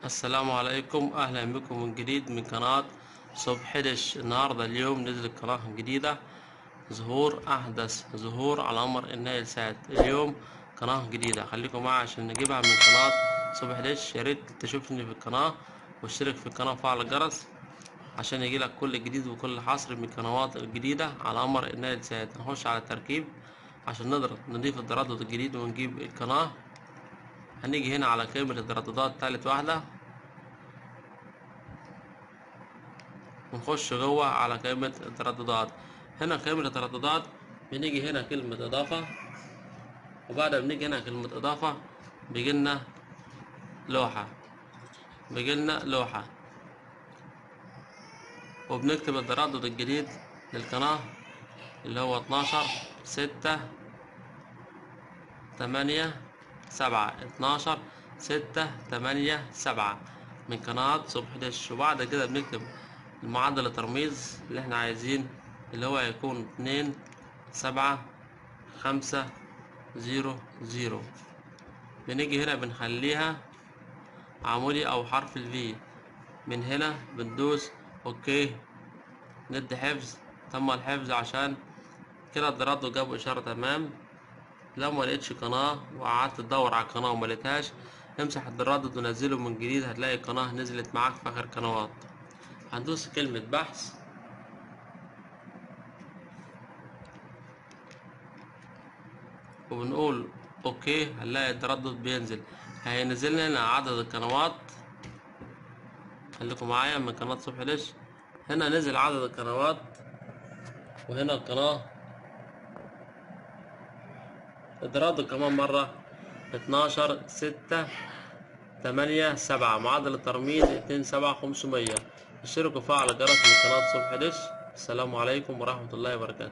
السلام عليكم، اهلا بكم من جديد من قناة صبح دش. النهاردة اليوم نزلت قناة جديدة، احدث ظهور على قمر النايل سات. اليوم قناة جديدة، خليكم معي عشان نجيبها من قناة صبح دش. يا ريت تشوفني في القناة واشترك في القناة وفعل الجرس عشان يجيلك كل جديد وكل حصر من القنوات الجديدة على قمر النايل سات. نخش على التركيب عشان نقدر نضيف التردد الجديد ونجيب القناة. هنيجي هنا على قائمة الترددات تالت واحدة، ونخش جوه على قائمة الترددات. هنا قائمة الترددات بنيجي هنا كلمة إضافة، وبعد ما بنيجي هنا كلمة إضافة بيجيلنا لوحة وبنكتب التردد الجديد للقناة اللي هو 12/6/8/7 من قناة صبح دش. وبعد كده بنكتب المعدل الترميز اللي احنا عايزين، اللي هو هيكون 2/7/5/0/0. بنيجي هنا بنخليها عمودي او حرف الفي. من هنا بندوس اوكي، ندي حفظ. تم الحفظ عشان كده التردد جاب اشارة تمام. لو ما لقيتش قناة وقعدت تدور على القناة وما لقيتهاش، امسح التردد ونزله من جديد، هتلاقي القناة نزلت معاك في اخر قنوات. هندوس كلمة بحث وبنقول اوكي، هنلاقي التردد بينزل. هينزل لنا عدد القنوات. خليكم معايا من قناة صبح دش. هنا نزل عدد القنوات، وهنا القناة التردد كمان مرة 12/6/8/7. معدل الترميز 2/7/500. اشتركوا وفعلوا الجرس من قناة صبح دش. السلام عليكم ورحمة الله وبركاته.